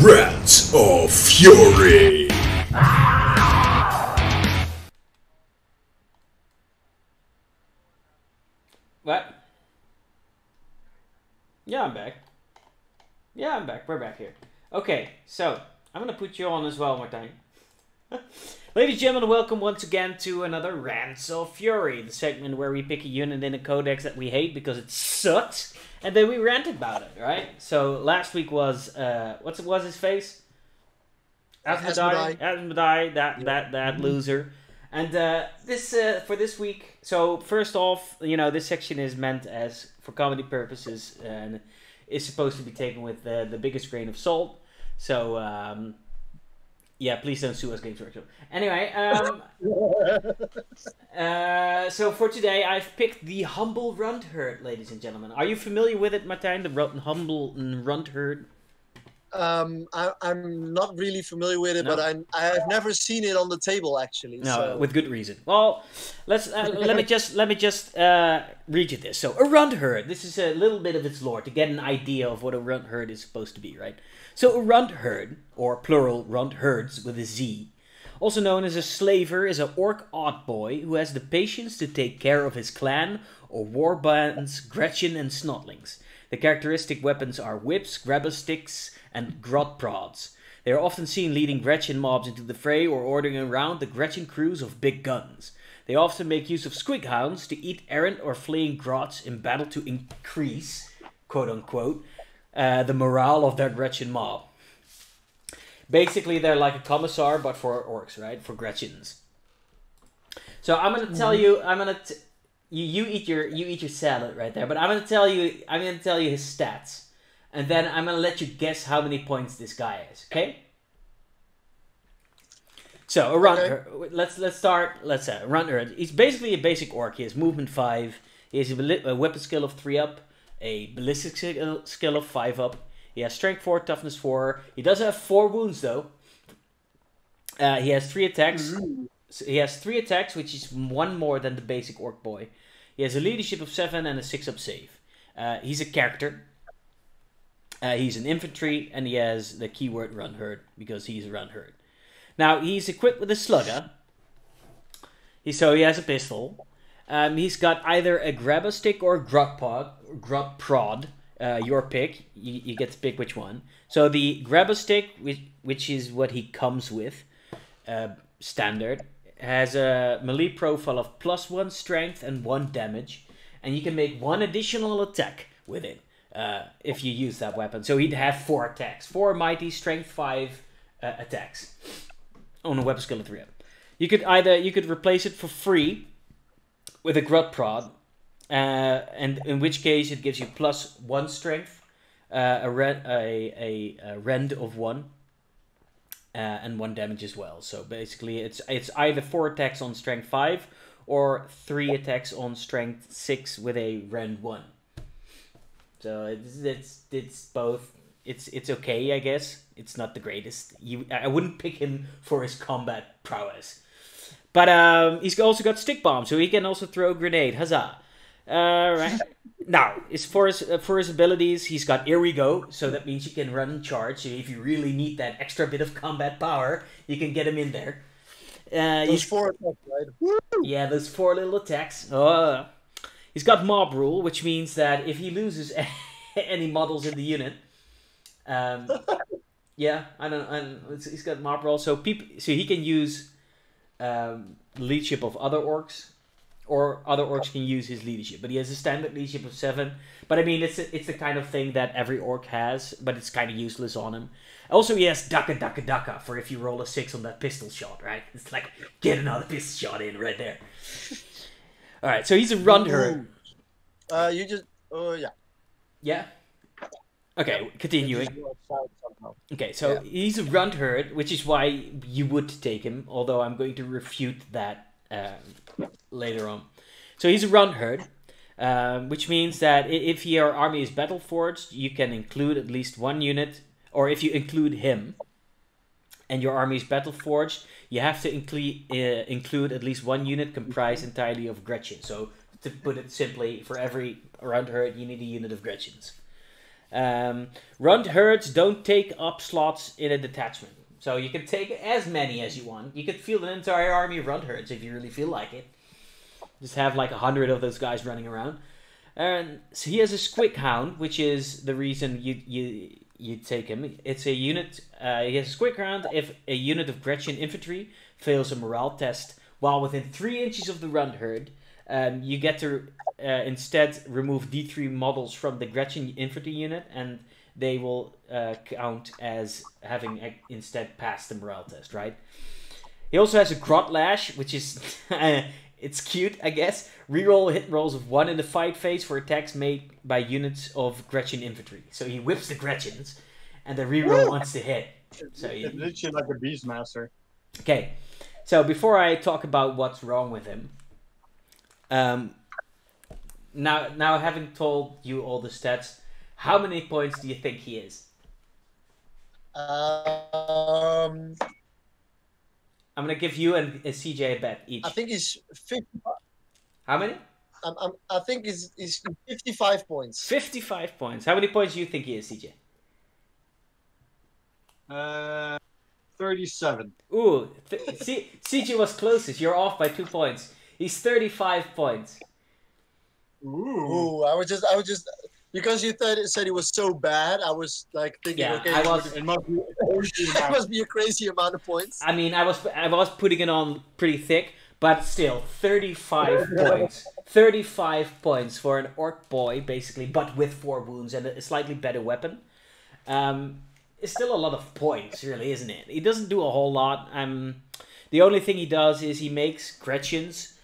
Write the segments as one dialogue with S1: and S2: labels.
S1: Rants of Fury.
S2: What? Yeah, I'm back. Yeah, I'm back. We're back here. Okay, so I'm gonna put you on as well, Martijn. Ladies and gentlemen, welcome once again to another Rants of Fury, the segment where we pick a unit in a codex that we hate because it sucks, and then we rant about it, right? So last week was what was his face? Asmodai, that loser. And this for this week. So first off, you know, this section is meant as for comedy purposes and is supposed to be taken with the biggest grain of salt. So yeah, please don't sue us, Games Workshop. Anyway, so for today, I've picked the Humble Rundherd, ladies and gentlemen. Are you familiar with it, Martijn? The Humble Rundherd?
S3: I'm not really familiar with it,
S2: No?
S3: but I've never seen it on the table actually.
S2: No,
S3: so.
S2: with good reason. Well, let me just read you this. So a Rundherd. This is a little bit of its lore to get an idea of what a Rundherd is supposed to be, right? So a Rundherd, or plural Rundherds with a Z, also known as a slaver, is an orc odd boy who has the patience to take care of his clan or warbands, Gretchen and Snotlings. The characteristic weapons are whips, grabber sticks, and grot prods. They are often seen leading Gretchen mobs into the fray or ordering around the Gretchen crews of big guns. They often make use of squig hounds to eat errant or fleeing grots in battle to increase, quote unquote, the morale of their Gretchen mob. Basically, they're like a commissar, but for orcs, right? For Gretchens. So I'm gonna tell you, you eat your salad right there, but I'm gonna tell you his stats, and then I'm gonna let you guess how many points this guy is. Okay? So a Rundherd. Okay. Let's start. Let's say Rundherd. He's basically a basic orc. He has movement 5. He has a weapon skill of 3 up, a ballistic skill of 5 up. He has strength 4, toughness 4. He does have 4 wounds though. He has 3 attacks. So he has 3 attacks, which is 1 more than the basic orc boy. He has a leadership of 7 and a 6 up save. He's a character. He's an infantry, and he has the keyword Rundherd because he's a Rundherd. Now he's equipped with a slugger. So he has a pistol. He's got either a grabber stick or a grot prod. Your pick. You get to pick which one. So the grabber stick, which is what he comes with, standard, has a melee profile of +1 strength and 1 damage, and you can make 1 additional attack with it if you use that weapon. So he'd have 4 attacks, 4 mighty, strength 5 attacks on a weapon skill of 3 up. You could replace it for free with a grot prod. And in which case it gives you +1 strength, a rend of 1, and 1 damage as well. So basically, it's either 4 attacks on strength 5 or 3 attacks on strength 6 with a rend 1. So it's both. It's okay, I guess. It's not the greatest. I wouldn't pick him for his combat prowess, but he's also got stick bomb, so he can also throw a grenade. Huzzah! Right. Now, for his abilities, he's got Here We Go, so that means you can run and charge. So if you really need that extra bit of combat power, you can get him in there.
S3: Those 4 attacks, right? Woo!
S2: Yeah, those 4 little attacks. He's got Mob Rule, which means that if he loses any models in the unit, yeah, he's got Mob Rule, so he can use leadership of other orcs. Or other orcs can use his leadership, but he has a standard leadership of 7. But I mean, it's the kind of thing that every orc has, but it's kind of useless on him. Also, he has Daka Daka Daka for if you roll a 6 on that pistol shot, right? It's like, get another pistol shot in right there. Alright, so he's a Rundherd.
S3: Yeah.
S2: Yeah? Okay, continuing. Okay, so he's a Rundherd, which is why you would take him, although I'm going to refute that later on. So he's a Rundherd, which means that if your army is battle forged, you can include at least 1 unit, or if you include him, and your army is battle forged, you have to include at least 1 unit comprised entirely of Gretchen. So to put it simply, for every Rundherd, you need a unit of Gretchens. Runt herds don't take up slots in a detachment. So you can take as many as you want. You could field an entire army of runt herds if you really feel like it. Just have like 100 of those guys running around. And so he has a Squig Hound, which is the reason you take him. It's a unit. He has a Squig Hound if a unit of Gretchen infantry fails a morale test while within 3 inches of the runt herd. You get to instead remove D3 models from the Gretchen infantry unit, and they will count as having instead passed the morale test, right? He also has a Grotlash, which is it's cute, I guess. Reroll hit rolls of 1 in the fight phase for attacks made by units of Gretchen infantry. So he whips the Gretchens, and the reroll wants to hit. So
S4: It's literally like a Beastmaster.
S2: okay, so before I talk about what's wrong with him, now having told you all the stats, how many points do you think he is?
S3: Um,
S2: I'm gonna give you and CJ a bet each.
S3: I think he's 50.
S2: How many?
S3: I think he's 55 points.
S2: 55 points. How many points do you think he is, CJ?
S4: 37.
S2: Ooh, CJ was closest. You're off by 2 points. He's 35 points.
S3: Ooh, I was just because you said it was so bad. I was like thinking,
S2: Yeah,
S3: okay,
S2: I was.
S4: It must be
S3: it must be a crazy amount of points.
S2: I mean, I was putting it on pretty thick, but still, 35 points. 35 points for an orc boy, basically, but with 4 wounds and a slightly better weapon. It's still a lot of points, really, isn't it? He doesn't do a whole lot. The only thing he does is he makes Gretchens,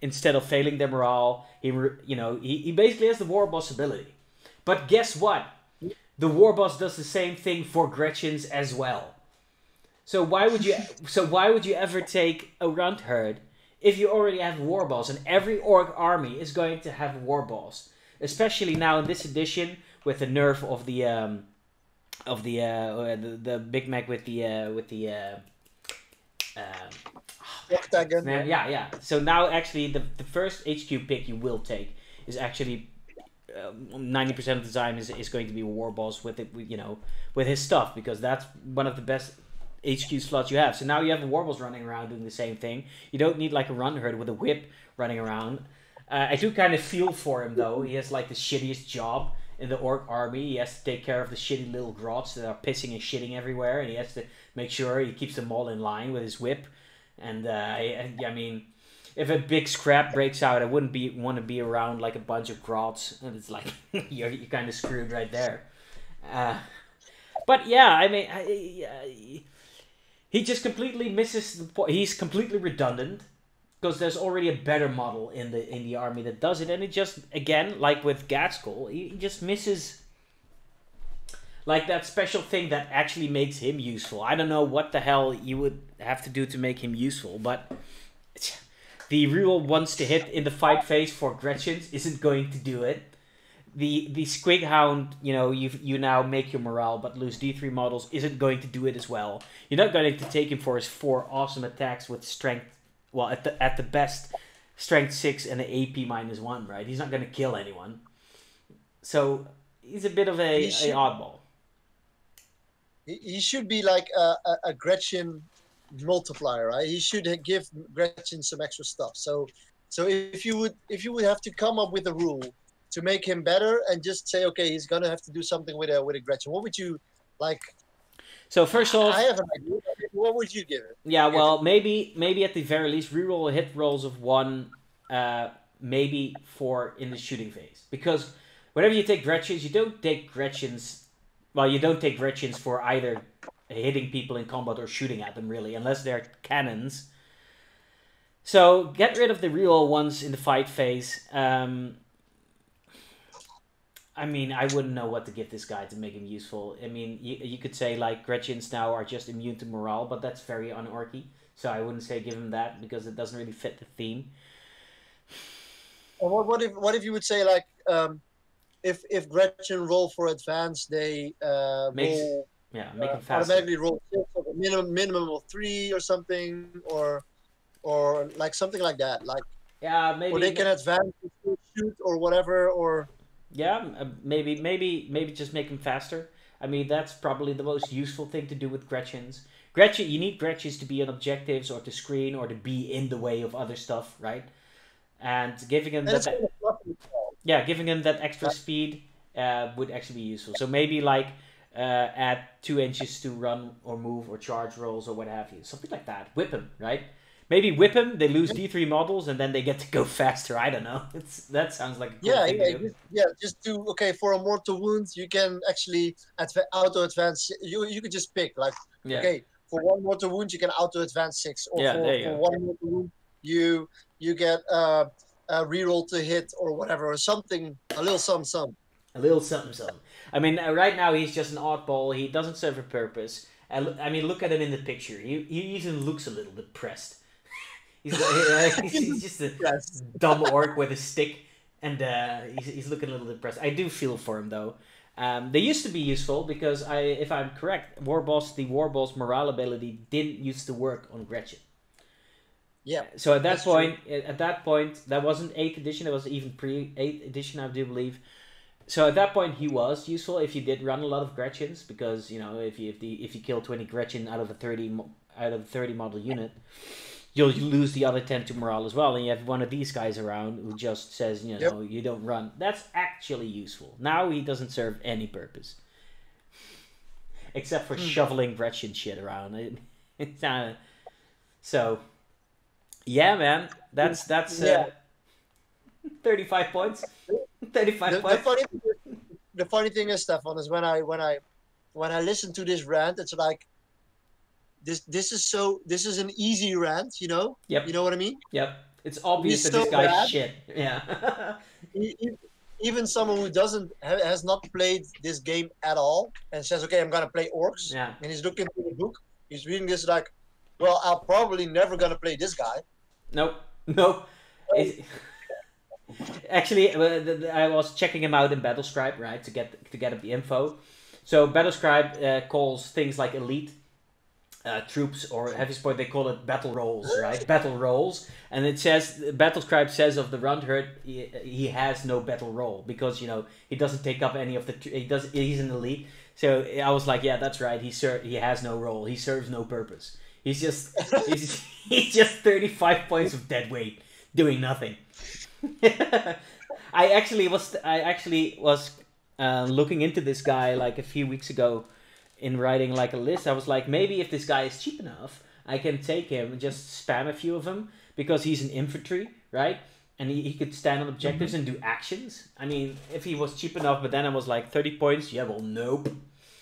S2: instead of failing their morale. He basically has the war boss ability. But guess what? The war boss does the same thing for Gretchens as well. So why would you ever take a runt herd if you already have war boss? And every orc army is going to have war boss, especially now in this edition with the nerf of the Big Mac with the
S3: Octagon.
S2: yeah. So now actually the first HQ pick you will take is actually 90% of the time is going to be war boss with it, with his stuff, because that's one of the best HQ slots you have. So now you have a war boss running around doing the same thing. You don't need like a run herd with a whip running around. I do kind of feel for him though. He has like the shittiest job in the orc army. He has to take care of the shitty little grots that are pissing and shitting everywhere, and he has to make sure he keeps them all in line with his whip. And I mean, if a big scrap breaks out, I wouldn't want to be around like a bunch of grots, and it's like you're kind of screwed right there. But yeah, I mean, he just completely misses the point. He's completely redundant because there's already a better model in the army that does it, and it just, again, like with Gatskull, he just misses like that special thing that actually makes him useful. I don't know what the hell you would have to do to make him useful, but the reroll wants to hit in the fight phase for Gretchens isn't going to do it. The Squig Hound, you now make your morale but lose D3 models, isn't going to do it as well. You're not going to take him for his 4 awesome attacks with strength, well, at the best, strength 6 and an AP -1, right? He's not going to kill anyone. So he's a bit of an oddball.
S3: He should be like a Gretchen multiplier, right? He should give Gretchen some extra stuff. So if you would have to come up with a rule to make him better and just say, okay, he's gonna have to do something with a Gretchen, what would you like?
S2: So first off,
S3: I have an idea. What would you give it?
S2: Yeah, well, maybe at the very least reroll hit rolls of 1, maybe for in the shooting phase, because whenever you take Gretchens, you don't take Gretchens. Well, you don't take Gretchens for either hitting people in combat or shooting at them, really, unless they're cannons. So get rid of the reroll ones in the fight phase. I mean, I wouldn't know what to give this guy to make him useful. I mean, you could say, like, Gretchens now are just immune to morale, but that's very un-orky. So I wouldn't say give him that, because it doesn't really fit the theme.
S3: Or what if you would say, like, if Gretchen roll for advance, they
S2: make him faster.
S3: Automatically roll 6 or a minimum of 3 or something, or like something like that. Like,
S2: yeah, maybe.
S3: or they can advance, shoot, or whatever, or
S2: Yeah, maybe just make them faster. I mean, that's probably the most useful thing to do with Gretchens. Gretchen, you need Gretchens to be on objectives or to screen or to be in the way of other stuff, right? And giving them
S3: And it's
S2: that,
S3: kind of fluffy as well.
S2: yeah, giving them that extra speed would actually be useful. So maybe like add 2 inches to run or move or charge rolls or what have you, something like that. Whip him, right? Maybe whip him. They lose D3 models and then they get to go faster. I don't know. That sounds like a cool
S3: Yeah,
S2: thing
S3: yeah,
S2: to do.
S3: just do okay for a mortal wound. You can actually auto advance. You could just pick like
S2: Yeah,
S3: okay for one mortal wound you can auto advance 6, or
S2: yeah,
S3: for,
S2: there you
S3: for
S2: go.
S3: one mortal wound you get a reroll to hit or whatever, or something, a little some.
S2: A little something, something. I mean, right now he's just an oddball. He doesn't serve a purpose. I mean, look at him in the picture. He even looks a little depressed. He's just a
S3: Yes.
S2: dumb orc with a stick, and he's looking a little depressed. I do feel for him though. They used to be useful because if I'm correct, the War Boss morale ability didn't used to work on Gretchen.
S3: Yeah.
S2: So at
S3: That's
S2: that point, that wasn't 8th edition. It was even pre-8th edition, I do believe. So at that point, he was useful if you did run a lot of Gretchens, because you know if you kill 20 Gretchen out of a 30 model unit, you'll lose the other 10 to morale as well, and you have one of these guys around who just says, you know, you don't run. That's actually useful. Now he doesn't serve any purpose, except for shoveling Gretchen shit around. It's so. Yeah, man, that's 35 points. 35 points.
S3: The funny thing is, Stefan, is when I listen to this rant, it's like this is an easy rant, you know?
S2: Yep.
S3: You know what I mean?
S2: Yep. It's obvious
S3: He's
S2: that this
S3: so
S2: guy's
S3: bad.
S2: shit. Yeah.
S3: Even someone who has not played this game at all and says, okay, I'm gonna play orcs,
S2: Yeah.
S3: and he's looking through the book, he's reading this like, well, I'm probably never gonna play this guy.
S2: Nope. Actually, I was checking him out in Battlescribe, right, to get the info. So Battlescribe calls things like elite troops or heavy support, they call it battle rolls, right? Battle rolls, and it says Battlescribe says of the Rundherd he has no battle roll because you know he doesn't take up any of the he's an elite. So I was like, yeah, that's right. He has no role. He serves no purpose. He's just he's just 35 points of dead weight doing nothing. I actually was looking into this guy like a few weeks ago in writing like a list. I was like, maybe if this guy is cheap enough, I can take him and just spam a few of them because he's an infantry, right? And he could stand on objectives and do actions. I mean, if he was cheap enough, but then I was like 30 points. Yeah, well, nope.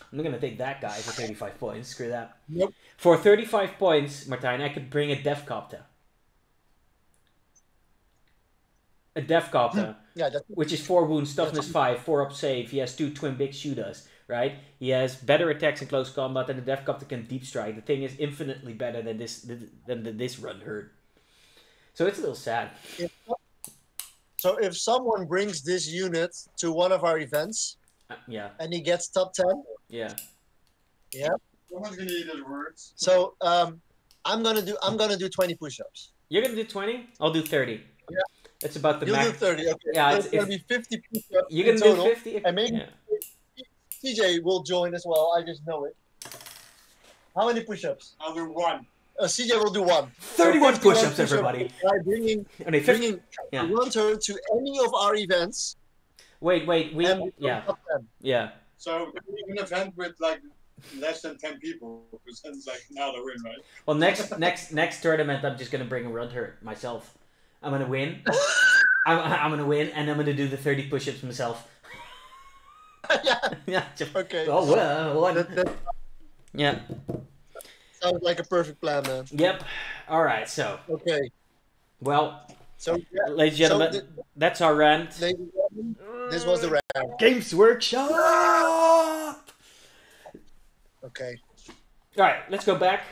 S2: I'm not gonna take that guy for 35 points. Screw that.
S3: Nope.
S2: For 35 points, Martijn, I could bring a Defcopter. A Defcopter,
S3: Yeah,
S2: which is 4 wounds, toughness 5, 4 up save. He has 2 twin big shooters, right? He has better attacks in close combat, and the Defcopter can deep strike. The thing is infinitely better than this Rundherd. So it's a little sad.
S3: So if someone brings this unit to one of our events
S2: Yeah,
S3: and he gets top 10,
S2: yeah.
S4: Someone's gonna eat his words.
S3: so I'm gonna do 20 push-ups.
S2: You're gonna do 20? I'll do 30.
S3: Yeah.
S2: It's about the
S3: You'll do
S2: max.
S3: 30. Okay.
S2: Yeah,
S3: So
S2: it's
S3: it's gonna be 50 push-ups
S2: You're
S3: in
S2: gonna
S3: total.
S2: do 50?
S3: And maybe
S2: Yeah.
S3: CJ will join as well. I just know it. How many push-ups?
S4: I'll do one.
S3: CJ will do 1.
S2: 31
S3: So 51
S2: push-ups, everybody.
S3: By bringing
S2: Okay, 50. Yeah.
S3: Rundherd to any of our events.
S2: Wait, we
S3: And
S2: yeah,
S3: top 10.
S2: yeah.
S4: So an event with like less than 10 people, because then it's like now they win, right?
S2: Well, next tournament, I'm just gonna bring a Rundherd myself. I'm gonna win. I'm gonna win, and I'm gonna do the 30 push-ups myself.
S3: Yeah.
S2: Yeah. Just,
S3: Okay.
S2: oh well, one.
S3: That
S2: Yeah.
S3: sounds like a perfect plan, man.
S2: Yep. All right. So,
S3: Okay.
S2: well,
S3: So, yeah,
S2: ladies and gentlemen,
S3: so
S2: that's our rant.
S3: ladies and gentlemen, this was the round.
S2: Games Workshop. All
S3: Okay.
S2: right. Let's go back.